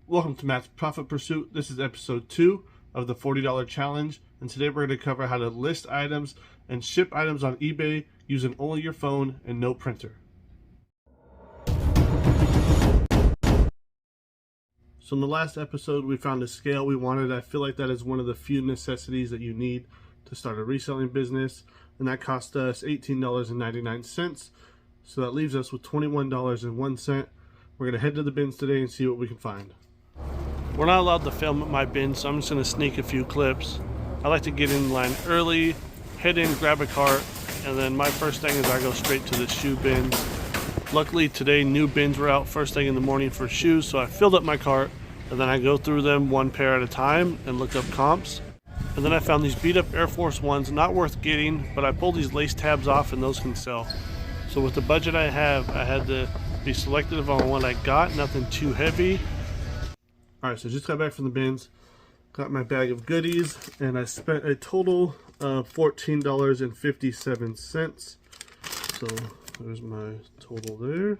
Welcome to Matt's Profit Pursuit. This is episode 2 of the $40 challenge, and today we're going to cover how to list items and ship items on eBay using only your phone and no printer. So in the last episode we found a scale we wanted. I feel like that is one of the few necessities that you need to start a reselling business, and that cost us $18.99. So that leaves us with $21.01. We're going to head to the bins today and see what we can find. We're not allowed to film at my bin, so I'm just going to sneak a few clips. I like to get in line early, head in, grab a cart, and then my first thing is I go straight to the shoe bins. Luckily today new bins were out first thing in the morning for shoes, so I filled up my cart, and then I go through them one pair at a time and look up comps. And then I found these beat up Air Force Ones, not worth getting, but I pulled these lace tabs off and those can sell. So with the budget I have, I had to be selective on what I got, nothing too heavy. Alright, so just got back from the bins, got my bag of goodies, and I spent a total of $14.57. So there's my total there.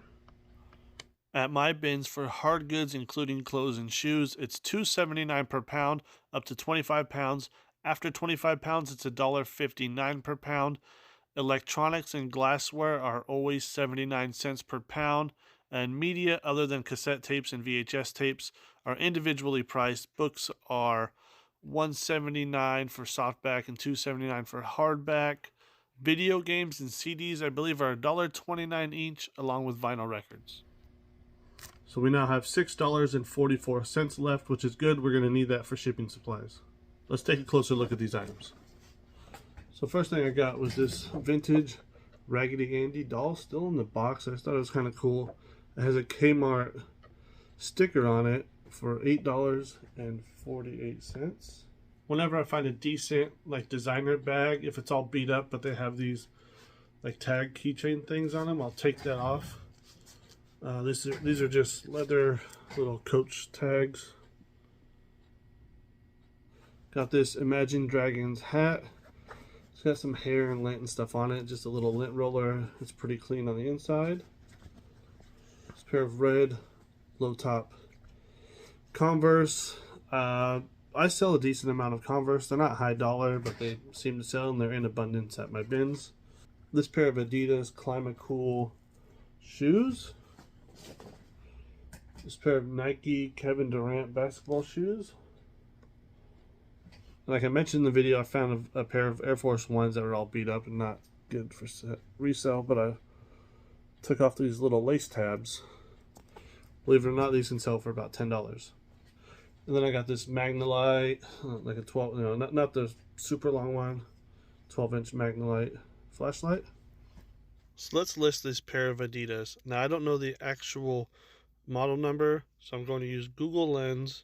At my bins for hard goods, including clothes and shoes, it's $2.79 per pound, up to 25 pounds. After 25 pounds, it's $1.59 per pound. Electronics and glassware are always 79 cents per pound, and media other than cassette tapes and VHS tapes are individually priced. Books are $1.79 for softback and $2.79 for hardback. Video games and CDs, I believe, are $1.29 each, along with vinyl records. So we now have $6.44 left, which is good. We're going to need that for shipping supplies. Let's take a closer look at these items. So first thing I got was this vintage Raggedy Andy doll, still in the box. I thought it was kind of cool. It has a Kmart sticker on it for $8.48. Whenever I find a decent like designer bag, if it's all beat up but they have these like tag keychain things on them, I'll take that off. These are just leather little Coach tags. Got this Imagine Dragons hat. It's got some hair and lint and stuff on it, just a little lint roller. It's pretty clean on the inside. This pair of red low top Converse. I sell a decent amount of Converse. They're not high dollar, but they seem to sell and they're in abundance at my bins. This pair of Adidas Climate Cool shoes. This pair of Nike Kevin Durant basketball shoes. Like I mentioned in the video, I found a pair of Air Force Ones that were all beat up and not good for resale, but I took off these little lace tabs. Believe it or not, these can sell for about $10. And then I got this Magnalite, like a 12, not the super long one, 12-inch Magnalite flashlight. So let's list this pair of Adidas. Now I don't know the actual model number, so I'm going to use Google Lens.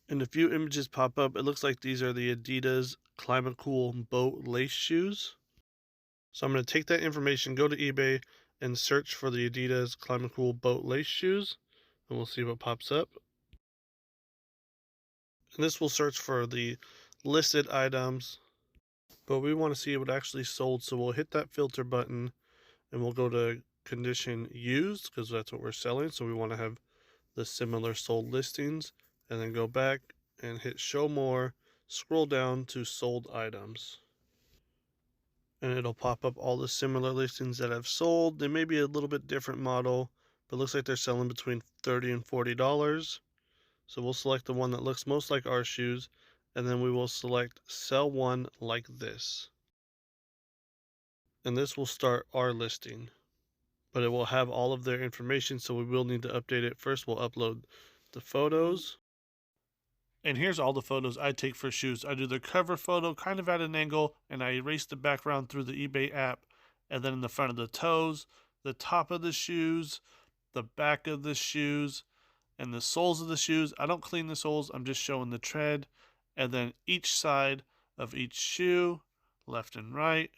And a few images pop up. It looks like these are the Adidas Climate Cool boat lace shoes. So I'm going to take that information, go to eBay, and search for the Adidas Climate Cool boat lace shoes, and we'll see what pops up. And this will search for the listed items, but we want to see what actually sold, so we'll hit that filter button, and we'll go to condition used, because that's what we're selling, so we want to have the similar sold listings. And then go back and hit show more, scroll down to sold items. And it'll pop up all the similar listings that have sold. They may be a little bit different model, but it looks like they're selling between $30 and $40. So we'll select the one that looks most like our shoes, and then we will select sell one like this. And this will start our listing. But it will have all of their information, so we will need to update it. First we'll upload the photos. And here's all the photos I take for shoes. I do the cover photo kind of at an angle, and I erase the background through the eBay app. And then in the front of the toes, the top of the shoes, the back of the shoes, and the soles of the shoes. I don't clean the soles, I'm just showing the tread. And then each side of each shoe, left and right.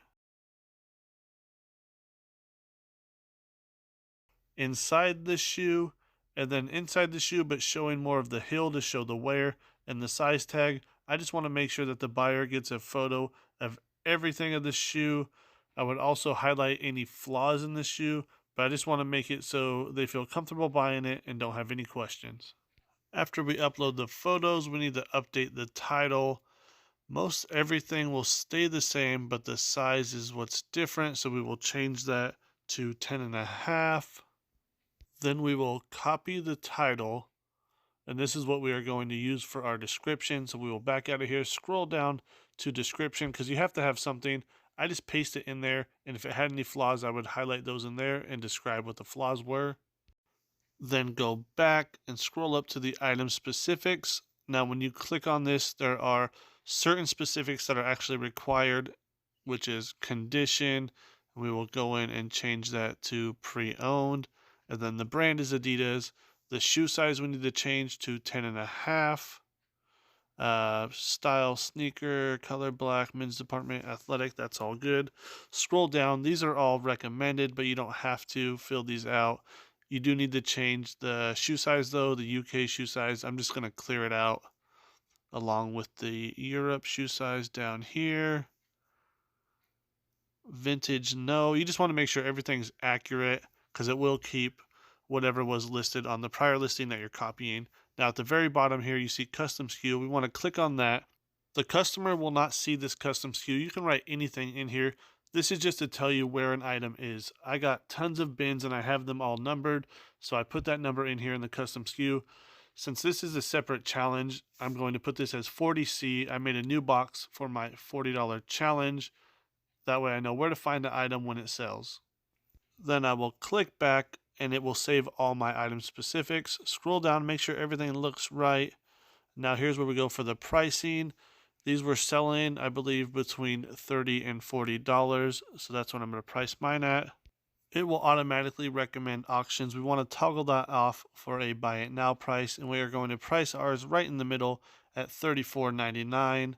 Inside the shoe, and then inside the shoe, but showing more of the heel to show the wear. And the size tag, I just want to make sure that the buyer gets a photo of everything of the shoe. I would also highlight any flaws in the shoe, but I just want to make it so they feel comfortable buying it and don't have any questions. After we upload the photos, we need to update the title. Most everything will stay the same, but the size is what's different. So we will change that to 10.5. Then we will copy the title. And this is what we are going to use for our description. So we will back out of here, scroll down to description because you have to have something. I just paste it in there. And if it had any flaws, I would highlight those in there and describe what the flaws were. Then go back and scroll up to the item specifics. Now, when you click on this, there are certain specifics that are actually required, which is condition. We will go in and change that to pre-owned. And then the brand is Adidas. The shoe size we need to change to 10.5. Style, sneaker, color black, men's department, athletic, that's all good. Scroll down. These are all recommended, but you don't have to fill these out. You do need to change the shoe size though, the UK shoe size. I'm just going to clear it out along with the Europe shoe size down here. Vintage, no. You just want to make sure everything's accurate because it will keep whatever was listed on the prior listing that you're copying. Now at the very bottom here, you see custom SKU. We want to click on that. The customer will not see this custom SKU. You can write anything in here. This is just to tell you where an item is. I got tons of bins and I have them all numbered. So I put that number in here in the custom SKU. Since this is a separate challenge, I'm going to put this as 40C. I made a new box for my $40 challenge. That way I know where to find the item when it sells. Then I will click back and it will save all my item specifics. Scroll down, make sure everything looks right. Now here's where we go for the pricing. These were selling, I believe, between $30 and $40. So that's what I'm going to price mine at. It will automatically recommend auctions. We want to toggle that off for a buy it now price. And we are going to price ours right in the middle at $34.99. And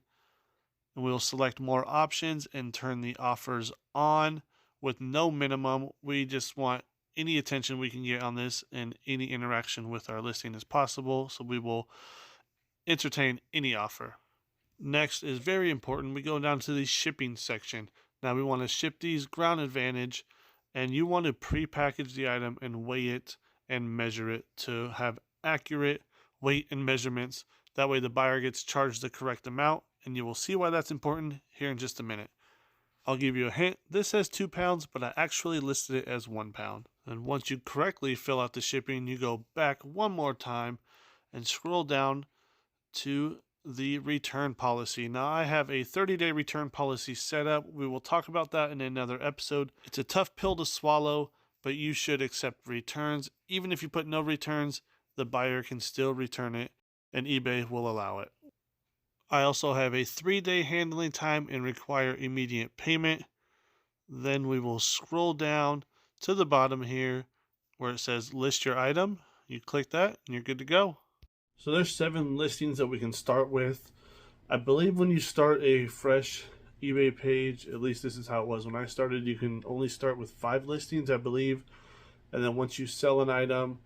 we'll select more options and turn the offers on with no minimum. We just want any attention we can get on this and any interaction with our listing as possible. So we will entertain any offer. Next is very important. We go down to the shipping section. Now we want to ship these ground advantage and you want to pre-package the item and weigh it and measure it to have accurate weight and measurements. That way the buyer gets charged the correct amount. And you will see why that's important here in just a minute. I'll give you a hint. This says 2 pounds, but I actually listed it as 1 pound. And once you correctly fill out the shipping, you go back one more time and scroll down to the return policy. Now I have a 30-day return policy set up. We will talk about that in another episode. It's a tough pill to swallow, but you should accept returns. Even if you put no returns, the buyer can still return it and eBay will allow it. I also have a 3-day handling time and require immediate payment. Then we will scroll down to the bottom here where it says list your item. You click that and you're good to go. So there's 7 listings that we can start with. I believe when you start a fresh eBay page, at least this is how it was when I started, you can only start with 5 listings, I believe. And then once you sell an item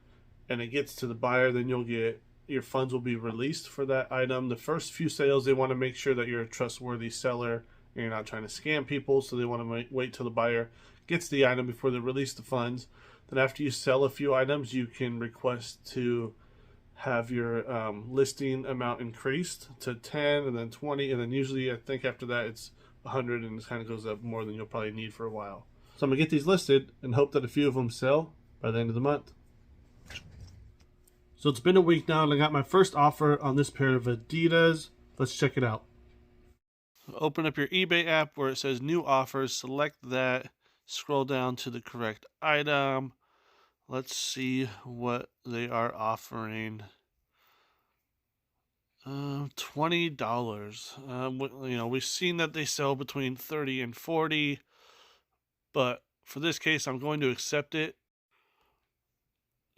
and it gets to the buyer, then you'll get your funds will be released for that item. The first few sales, they want to make sure that you're a trustworthy seller and you're not trying to scam people. So they want to wait till the buyer gets the item before they release the funds. Then after you sell a few items, you can request to have your listing amount increased to 10 and then 20. And then usually I think after that it's 100 and it kind of goes up more than you'll probably need for a while. So I'm gonna get these listed and hope that a few of them sell by the end of the month. So it's been a week now and I got my first offer on this pair of Adidas. Let's check it out. Open up your eBay app where it says new offers. Select that. Scroll down to the correct item. Let's see what they are offering. $20. We've seen that they sell between 30 and 40, but for this case, I'm going to accept it.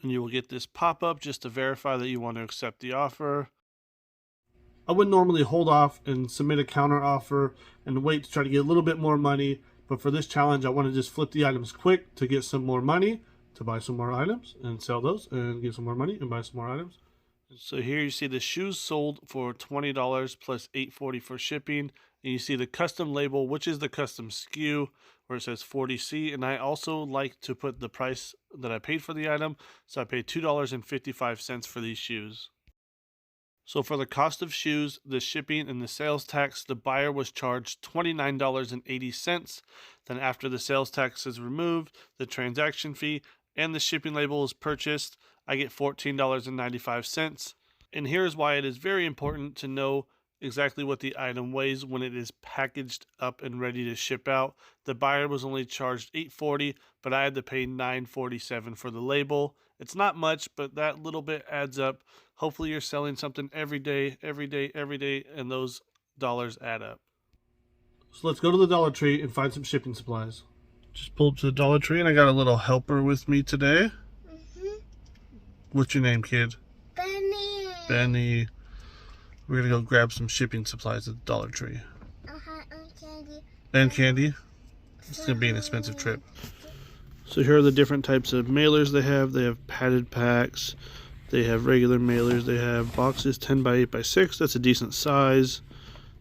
And you will get this pop-up just to verify that you want to accept the offer. I would normally hold off and submit a counter offer and wait to try to get a little bit more money. But for this challenge, I want to just flip the items quick to get some more money, to buy some more items and sell those and get some more money and buy some more items. So here you see the shoes sold for $20 plus $8.40 for shipping. And you see the custom label, which is the custom SKU, where it says 40C. And I also like to put the price that I paid for the item. So I paid $2.55 for these shoes. So for the cost of shoes, the shipping and the sales tax, the buyer was charged $29.80. Then after the sales tax is removed, the transaction fee and the shipping label is purchased, I get $14.95. And here's why it is very important to know exactly what the item weighs when it is packaged up and ready to ship out. The buyer was only charged $8.40, but I had to pay $9.47 for the label. It's not much, but that little bit adds up. Hopefully you're selling something every day, and those dollars add up. So let's go to the Dollar Tree and find some shipping supplies. Just pulled to the Dollar Tree and I got a little helper with me today. What's your name, kid? Benny. Benny. We're gonna go grab some shipping supplies at the Dollar Tree. And candy. And candy. It's gonna be an expensive trip. So here are the different types of mailers they have. They have padded packs. They have regular mailers. They have boxes 10 by 8 by 6. That's a decent size.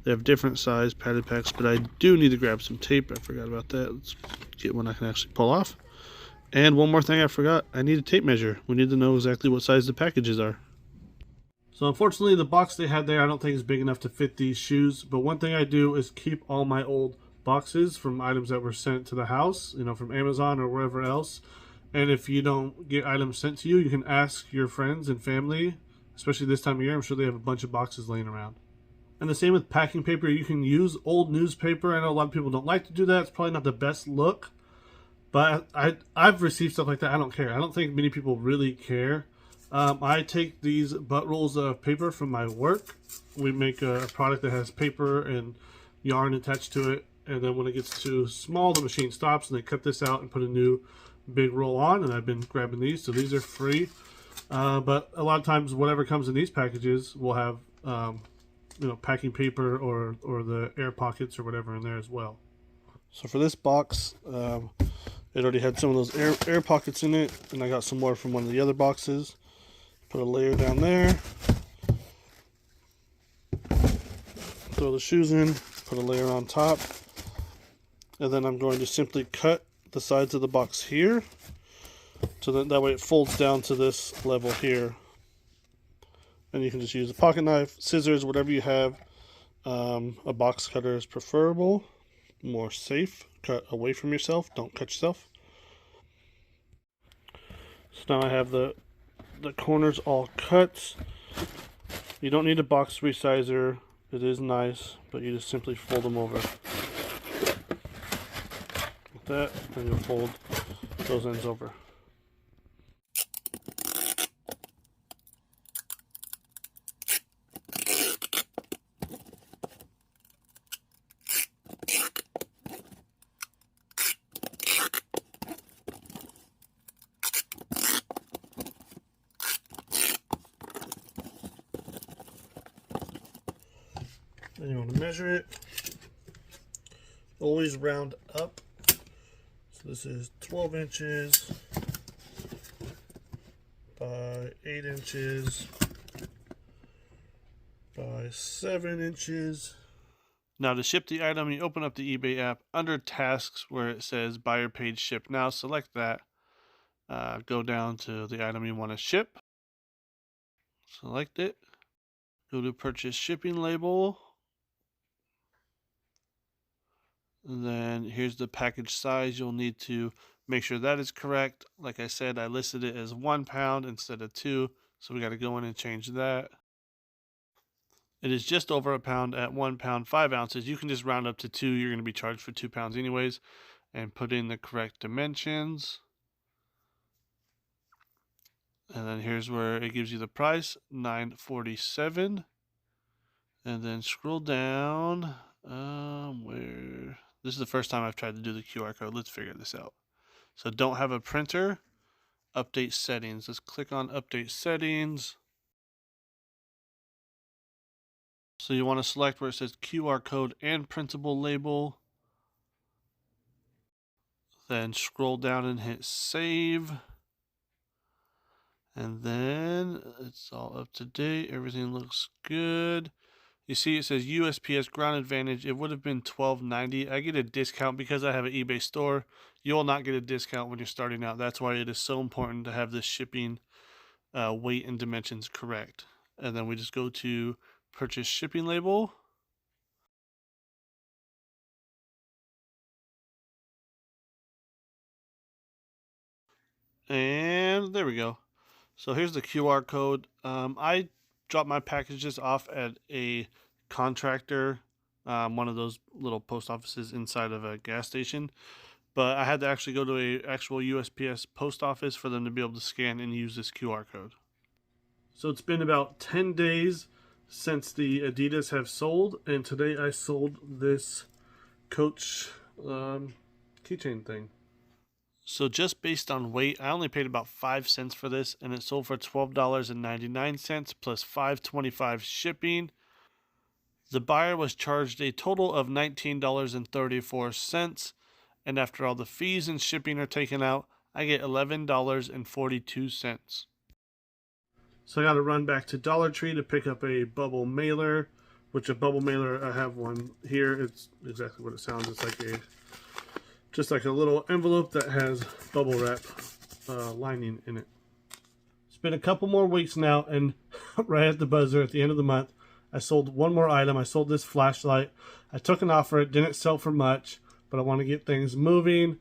They have different size padded packs, but I do need to grab some tape. I forgot about that. Let's get one I can actually pull off. And one more thing I forgot. I need a tape measure. We need to know exactly what size the packages are. So unfortunately, the box they had there I don't think is big enough to fit these shoes. But one thing I do is keep all my old boxes from items that were sent to the house, you know, from Amazon or wherever else. And if you don't get items sent to you, you can ask your friends and family, especially this time of year. I'm sure they have a bunch of boxes laying around. And the same with packing paper. You can use old newspaper. I know a lot of people don't like to do that. It's probably not the best look. But I've received stuff like that. I don't care. I don't think many people really care. I take these butt rolls of paper from my work. We make a product that has paper and yarn attached to it. And then when it gets too small, the machine stops and they cut this out and put a new big roll on. And I've been grabbing these. So these are free. But a lot of times, whatever comes in these packages will have, you know, packing paper or the air pockets or whatever in there as well. So for this box, it already had some of those air pockets in it, and I got some more from one of the other boxes. Put a layer down there. Throw the shoes in, put a layer on top. And then I'm going to simply cut the sides of the box here. So that way it folds down to this level here. And you can just use a pocket knife, scissors, whatever you have. A box cutter is preferable, more safe. Cut away from yourself, don't cut yourself. So now I have the corners all cut. You don't need a box resizer. It is nice, but you just simply fold them over. Like that, and you'll fold those ends over. Then you want to measure it. Always round up. So this is 12 inches by 8 inches by 7 inches. Now to ship the item, you open up the eBay app under tasks where it says buyer page ship now. Select that. Go down to the item you want to ship. Select it. Go to purchase shipping label. And then here's the package size. You'll need to make sure that is correct. Like I said, I listed it as 1 pound instead of 2. So we got to go in and change that. It is just over a pound at 1 pound 5 ounces. You can just round up to 2. You're going to be charged for 2 pounds anyways. And put in the correct dimensions. And then here's where it gives you the price, $9.47. And then scroll down. Where? This is the first time I've tried to do the QR code. Let's figure this out. So don't have a printer. Update settings. Let's click on update settings. So you want to select where it says QR code and printable label. Then scroll down and hit save. And then it's all up to date. Everything looks good. You see it says USPS Ground Advantage. It would have been $12.90. I get a discount because I have an eBay store. You will not get a discount when you're starting out. That's why it is so important to have this shipping weight and dimensions correct. and then we just go to purchase shipping label. And there we go. So here's the QR code. I dropped my packages off at a contractor, one of those little post offices inside of a gas station. But I had to actually go to a actual USPS post office for them to be able to scan and use this QR code. So it's been about 10 days since the Adidas have sold, and today I sold this Coach keychain thing. So just based on weight, I only paid about 5 cents for this, and it sold for $12.99 plus $5.25 shipping. The buyer was charged a total of $19.34, and after all the fees and shipping are taken out, I get $11.42. So I got to run back to Dollar Tree to pick up a bubble mailer, which a bubble mailer, I have one here. It's exactly what it sounds. It's like just like a little envelope that has bubble wrap lining in it. It's been a couple more weeks now, and right at the buzzer at the end of the month, I sold one more item. I sold this flashlight. I took an offer. It didn't sell for much, but I want to get things moving.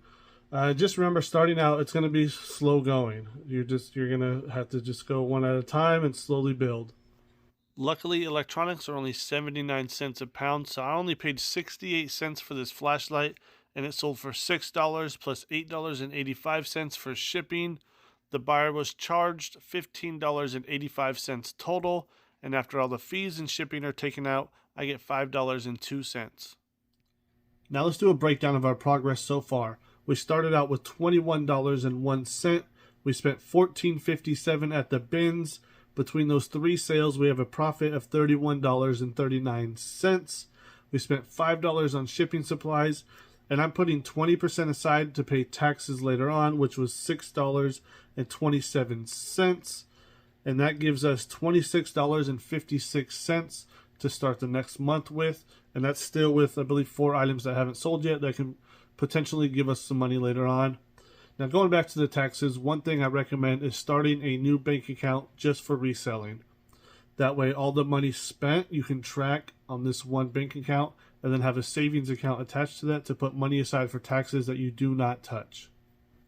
Just remember, starting out, it's going to be slow going. You're going to have to just go one at a time and slowly build. Luckily, electronics are only 79 cents a pound, so I only paid 68 cents for this flashlight, and it sold for $6 plus $8.85 for shipping. The buyer was charged $15.85 total, and after all the fees and shipping are taken out, I get $5.02. Now let's do a breakdown of our progress so far. We started out with $21.01. We spent $14.57 at the bins. Between those three sales, we have a profit of $31.39. We spent $5 on shipping supplies, and I'm putting 20% aside to pay taxes later on, which was $6.27. And that gives us $26.56 to start the next month with. And that's still with, I believe, 4 items that haven't sold yet that can potentially give us some money later on. Now, going back to the taxes, one thing I recommend is starting a new bank account just for reselling. That way, all the money spent you can track on this one bank account, and then have a savings account attached to that to put money aside for taxes that you do not touch.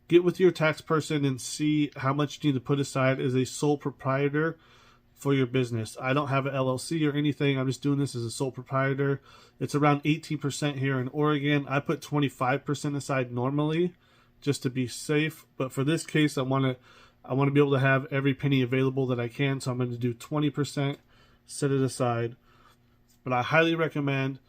Get with your tax person and see how much you need to put aside as a sole proprietor for your business. I don't have an LLC or anything. I'm just doing this as a sole proprietor. It's around 18% here in Oregon. I put 25% aside normally just to be safe, but for this case, I want to be able to have every penny available that I can, so I'm going to do 20%, set it aside. But I highly recommend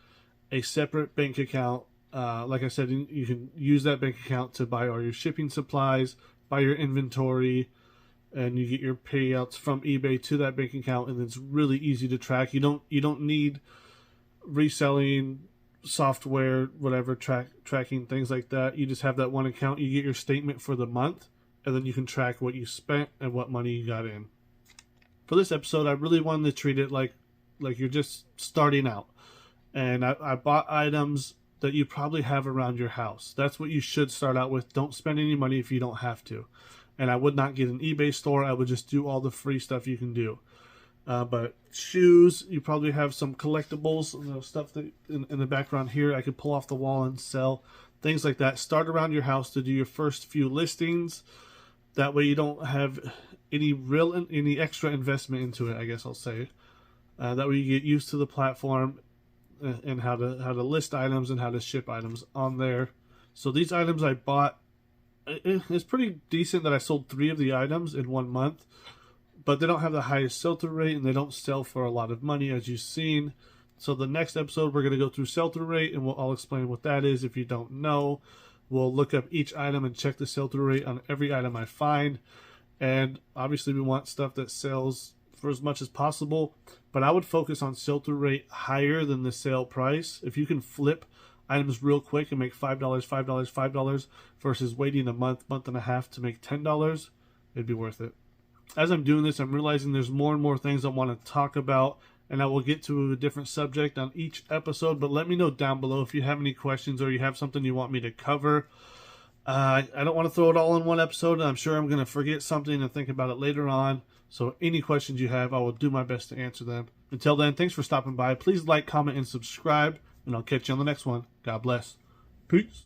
a separate bank account. Like I said, you can use that bank account to buy all your shipping supplies, buy your inventory, and you get your payouts from eBay to that bank account, and it's really easy to track. You don't need reselling software, whatever, tracking things like that. You just have that one account. You get your statement for the month, and then you can track what you spent and what money you got in. For this episode, I really wanted to treat it like you're just starting out. And I bought items that you probably have around your house. That's what you should start out with. Don't spend any money if you don't have to. And I would not get an eBay store. I would just do all the free stuff you can do. But shoes, you probably have some collectibles, stuff that in the background here I could pull off the wall and sell. Things like that. Start around your house to do your first few listings. That way you don't have any extra investment into it, I guess I'll say. That way you get used to the platform and how to list items and how to ship items on there. So these items I bought, it's pretty decent that I sold 3 of the items in 1 month, but they don't have the highest sell-through rate and they don't sell for a lot of money, as you've seen. So the next episode we're going to go through sell-through rate, and I'll explain what that is if you don't know. We'll look up each item and check the sell-through rate on every item I find. And obviously we want stuff that sells for as much as possible, but I would focus on sell-through rate higher than the sale price. If you can flip items real quick and make $5, $5, $5 versus waiting a month and a half to make $10, it'd be worth it. As I'm doing this, I'm realizing there's more and more things I want to talk about, and I will get to a different subject on each episode, but let me know down below if you have any questions or you have something you want me to cover. I don't want to throw it all in one episode, and I'm sure I'm going to forget something and think about it later on. So any questions you have, I will do my best to answer them. Until then, thanks for stopping by. Please like, comment, and subscribe, and I'll catch you on the next one. God bless. Peace.